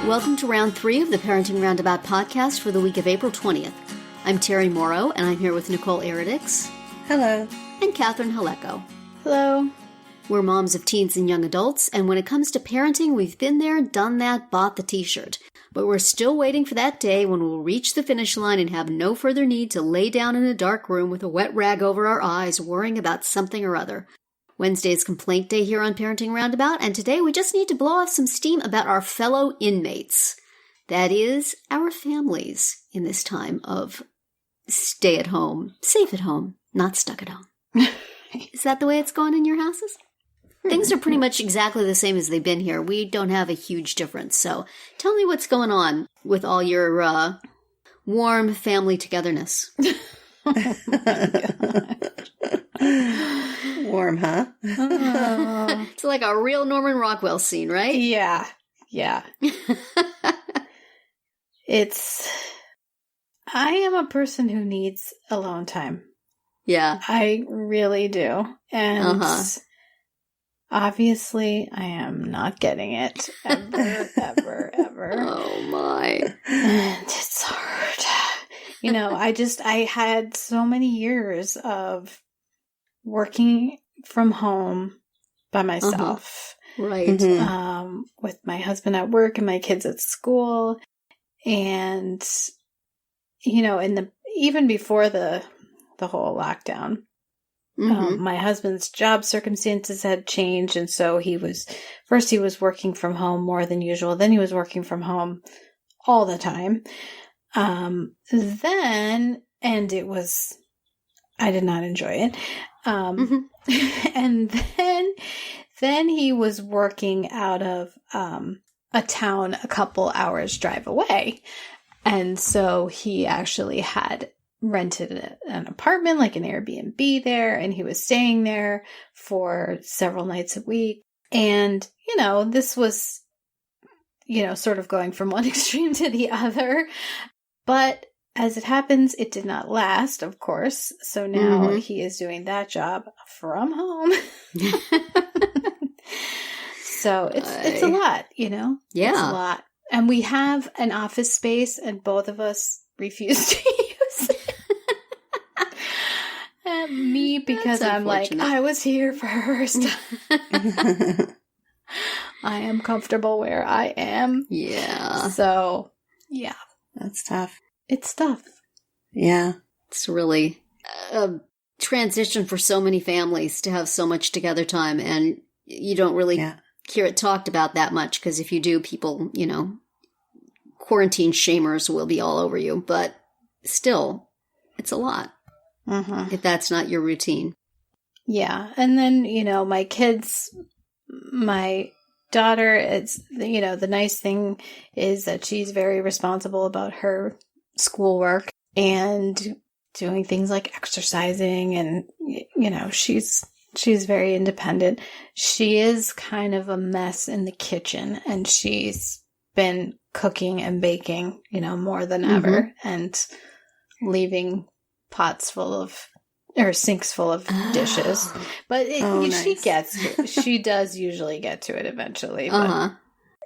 Welcome to round 3 of the Parenting Roundabout podcast for the week of April 20th. I'm Terry Morrow, and I'm here with Nicole Eridix. Hello. And Catherine Haleko. Hello. We're moms of teens and young adults, and when it comes to parenting, we've been there, done that, bought the t-shirt. But we're still waiting for that day when we'll reach the finish line and have no further need to lay down in a dark room with a wet rag over our eyes, worrying about something or other. Wednesday is complaint day here on Parenting Roundabout, and today we just need to blow off some steam about our fellow inmates. That is, our families in this time of stay at home, safe at home, not stuck at home. Is that the way it's going in your houses? Things are pretty much exactly the same as they've been here. We don't have a huge difference. So tell me what's going on with all your warm family togetherness. Oh my God. Warm, huh? It's like a real Norman Rockwell scene, right? Yeah. I am a person who needs alone time. Yeah. I really do. And obviously I am not getting it ever. Oh my. And it's hard. You know, I had so many years of working from home by myself. Right. Mm-hmm. With my husband at work and my kids at school. And, you know, even before the whole lockdown, my husband's job circumstances had changed. And so he was working from home more than usual. Then he was working from home all the time. And I did not enjoy it. And then he was working out of, a town a couple hours drive away. And so he actually had rented an apartment, like an Airbnb there, and he was staying there for several nights a week. And, you know, this was, you know, sort of going from one extreme to the other. But as it happens, it did not last, of course. So now he is doing that job from home. So it's a lot, you know? Yeah. It's a lot. And we have an office space and both of us refuse to use it. Me, because I'm like, I was here first. I am comfortable where I am. Yeah. So, yeah. That's tough. It's tough. Yeah. It's really a transition for so many families to have so much together time, and you don't really hear it talked about that much, because if you do, people, you know, quarantine shamers will be all over you, but still, it's a lot if that's not your routine. Yeah. And then, you know, my kids, my daughter, it's, you know, the nice thing is that she's very responsible about her schoolwork and doing things like exercising, and, you know, she's very independent. She is kind of a mess in the kitchen, and she's been cooking and baking, you know, more than ever, and leaving sinks full of dishes. But nice. She does usually get to it eventually. But,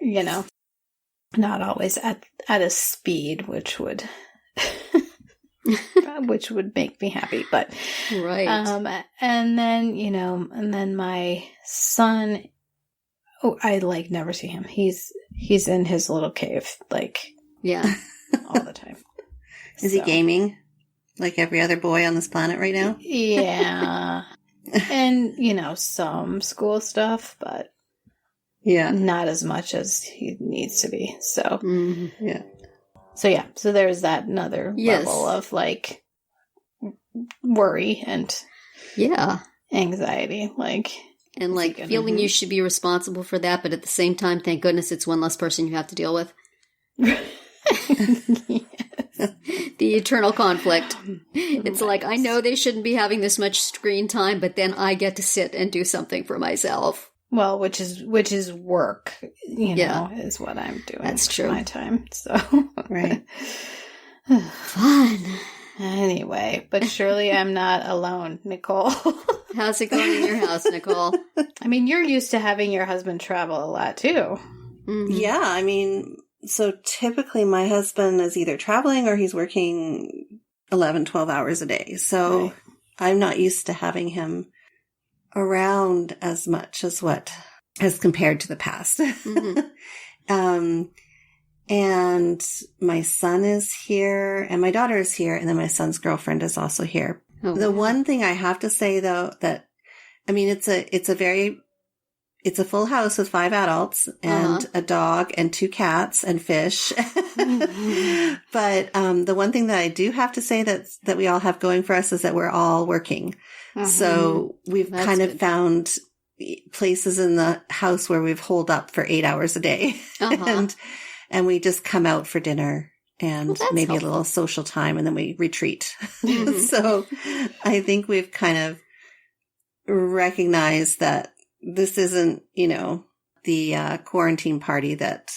you know, not always at a speed, which would make me happy, but right. And then, you know, my son, I like never see him. He's in his little cave, like, all the time. Is he gaming like every other boy on this planet right now? Yeah. And, you know, some school stuff, but not as much as he needs to be. So, So there's that another level of, like, worry and anxiety, like, and like feeling you should be responsible for that, but at the same time, thank goodness it's one less person you have to deal with. The eternal conflict. It's like, I know they shouldn't be having this much screen time, but then I get to sit and do something for myself. Well, which is work, you know, is what I'm doing. That's true. My time. So right. Fun. Anyway, but surely I'm not alone, Nicole. How's it going in your house, Nicole? I mean, you're used to having your husband travel a lot too. Yeah, I mean, So typically my husband is either traveling or he's working 11, 12 hours a day. So Right. I'm not used to having him around as much as compared to the past. Mm-hmm. And my son is here and my daughter is here. And then my son's girlfriend is also here. Oh, The wow. one thing I have to say though, that, I mean, it's a full house with 5 adults and a dog and 2 cats and fish. But, the one thing that I do have to say that we all have going for us is that we're all working. So we've That's kind of good. found places in the house where we've holed up for 8 hours a day. And we just come out for dinner and Well, that's maybe helpful. a little social time and then we retreat. Mhm. So I think we've kind of recognized that this isn't, the quarantine party that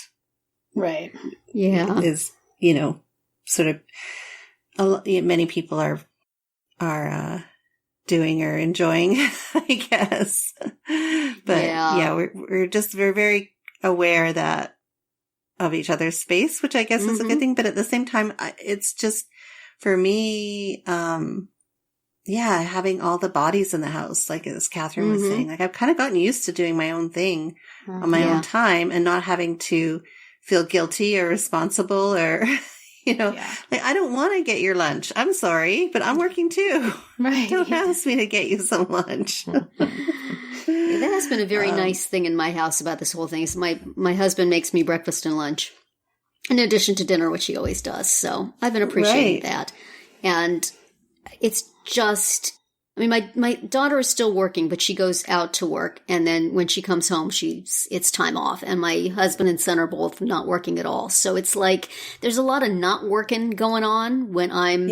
Right. Yeah. is, sort of many people are doing or enjoying, I guess. But Yeah. we're very aware of each other's space, which I guess is a good thing. But at the same time, it's just for me, having all the bodies in the house, like as Catherine was saying, like I've kind of gotten used to doing my own thing on my own time and not having to feel guilty or responsible or, like I don't want to get your lunch. I'm sorry, but I'm working too. Right. Don't ask me to get you some lunch. Yeah, that has been a very nice thing in my house about this whole thing. Is my husband makes me breakfast and lunch in addition to dinner, which he always does. So I've been appreciating that. And it's just, I mean, my daughter is still working, but she goes out to work. And then when she comes home, it's time off. And my husband and son are both not working at all. So it's like there's a lot of not working going on when I'm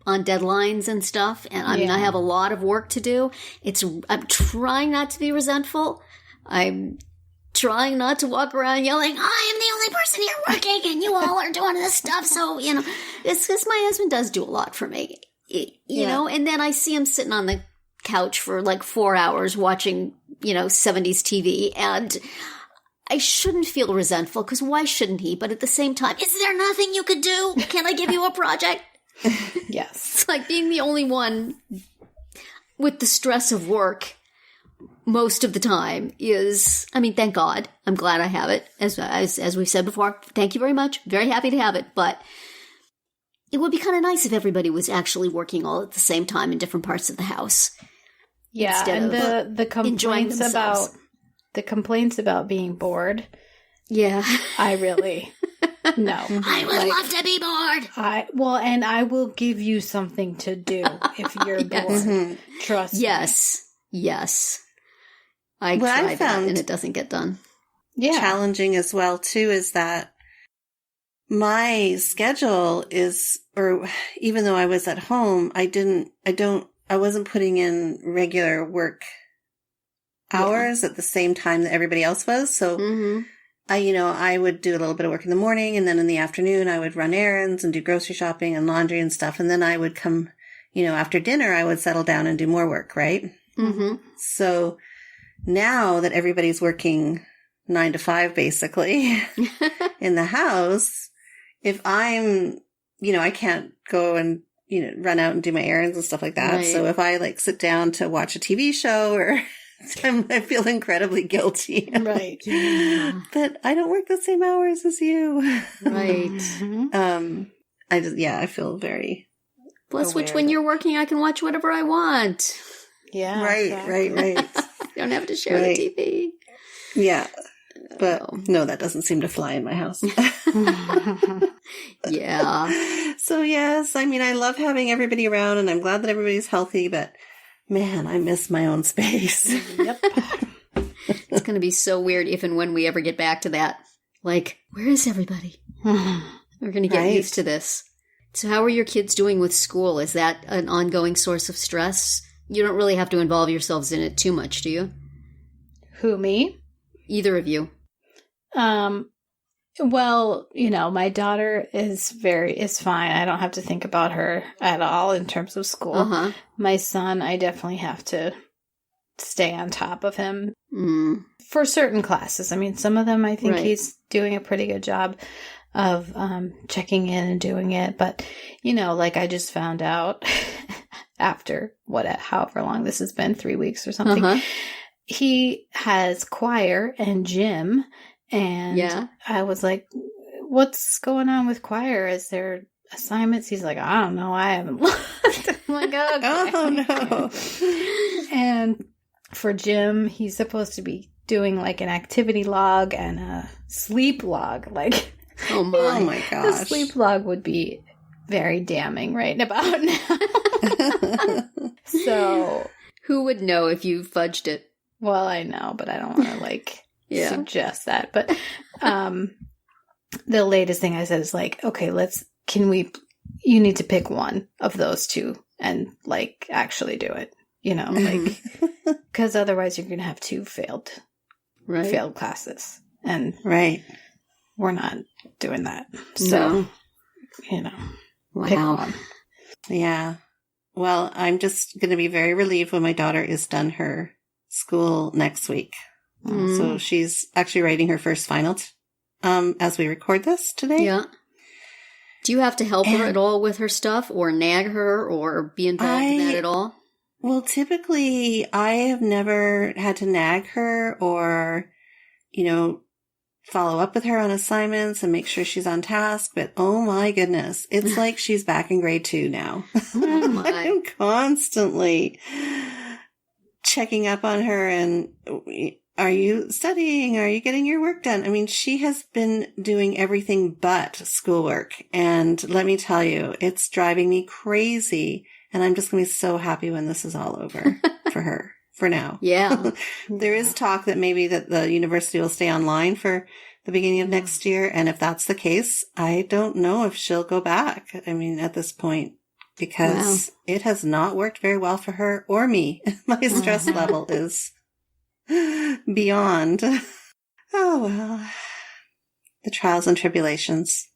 on deadlines and stuff. And I mean, I have a lot of work to do. I'm trying not to be resentful. I'm trying not to walk around yelling, I am the only person here working and you all are doing this stuff. So, it's because my husband does do a lot for me, you know, and then I see him sitting on the couch for like 4 hours watching, 70s TV, and I shouldn't feel resentful because why shouldn't he? But at the same time, is there nothing you could do? Can I give you a project? Yes. It's like being the only one with the stress of work most of the time is, I mean, thank God. I'm glad I have it. As we've said before, thank you very much. Very happy to have it. But it would be kind of nice if everybody was actually working all at the same time in different parts of the house. Yeah. Instead And of the complaints themselves. about being bored. Yeah. I really, no. I would love to be bored. And I will give you something to do if you're bored. Trust me. Yes. I What I try that found and it doesn't get done. Yeah. challenging as well too is that my schedule or even though I was at home, I wasn't putting in regular work hours at the same time that everybody else was. So I would do a little bit of work in the morning, and then in the afternoon I would run errands and do grocery shopping and laundry and stuff. And then I would come, after dinner, I would settle down and do more work. Right. So now that everybody's working 9 to 5, basically in the house, if I'm, I can't go and, run out and do my errands and stuff like that. Right. So if I sit down to watch a TV show or I feel incredibly guilty. Right. But I don't work the same hours as you. Right. I feel very Plus, aware when that- you're working, I can watch whatever I want. Yeah. Right. I don't have to share the TV. Yeah. But no, that doesn't seem to fly in my house. Yeah. So yes, I mean, I love having everybody around and I'm glad that everybody's healthy, but man, I miss my own space. Yep. It's going to be so weird if and when we ever get back to that. Like, where is everybody? We're going to get used to this. So how are your kids doing with school? Is that an ongoing source of stress? You don't really have to involve yourselves in it too much, do you? Who, me? Either of you. Well, my daughter is fine. I don't have to think about her at all in terms of school. Uh-huh. My son, I definitely have to stay on top of him for certain classes. I mean, some of them I think he's doing a pretty good job of checking in and doing it. But, like I just found out after however long this has been, 3 weeks or something, he has choir and gym. And I was like, what's going on with choir? Is there assignments? He's like, I don't know. I haven't looked. I'm like, okay. Oh, no. And for gym, he's supposed to be doing like an activity log and a sleep log. Like, oh my gosh. The sleep log would be very damning right about now. So, who would know if you fudged it? Well, I know, but I don't want to suggest that. But the latest thing I said is like, okay, you need to pick one of those two and like actually do it, like, because otherwise you're going to have two failed classes. And we're not doing that. So, Wow. Pick one. Yeah. Well, I'm just going to be very relieved when my daughter is done her school next week. So she's actually writing her first final as we record this today. Yeah. Do you have to help her at all with her stuff or nag her or be involved in that at all? Well, typically I have never had to nag her or, follow up with her on assignments and make sure she's on task. But oh my goodness, it's like she's back in grade 2 now. Oh my. I'm constantly checking up on her and are you studying? Are you getting your work done? I mean, she has been doing everything but schoolwork. And let me tell you, it's driving me crazy. And I'm just going to be so happy when this is all over for her for now. Yeah. There is talk that maybe that the university will stay online for the beginning of next year. And if that's the case, I don't know if she'll go back. I mean, at this point, because it has not worked very well for her or me. My stress level is beyond. Oh, well, the trials and tribulations.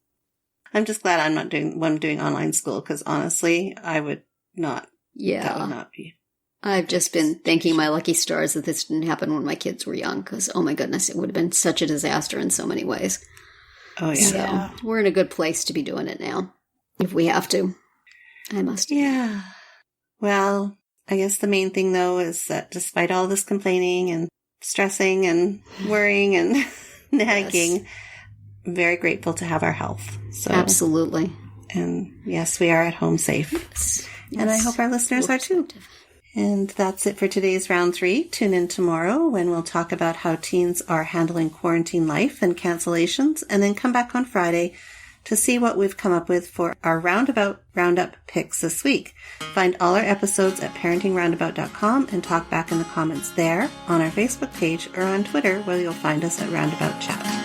I'm just glad I'm not doing online school because honestly, I would not. Yeah. That would not be. I've just been thanking my lucky stars that this didn't happen when my kids were young because, oh my goodness, it would have been such a disaster in so many ways. Oh, yeah. So we're in a good place to be doing it now if we have to. I must. Yeah. Well, I guess the main thing, though, is that despite all this complaining and stressing and worrying and nagging, I'm very grateful to have our health. So, absolutely. And yes, we are at home safe. Yes. And I hope our listeners are too. And that's it for today's round 3. Tune in tomorrow when we'll talk about how teens are handling quarantine life and cancellations, and then come back on Friday to see what we've come up with for our Roundup picks this week. Find all our episodes at parentingroundabout.com and talk back in the comments there, on our Facebook page, or on Twitter, where you'll find us at Roundabout Chat.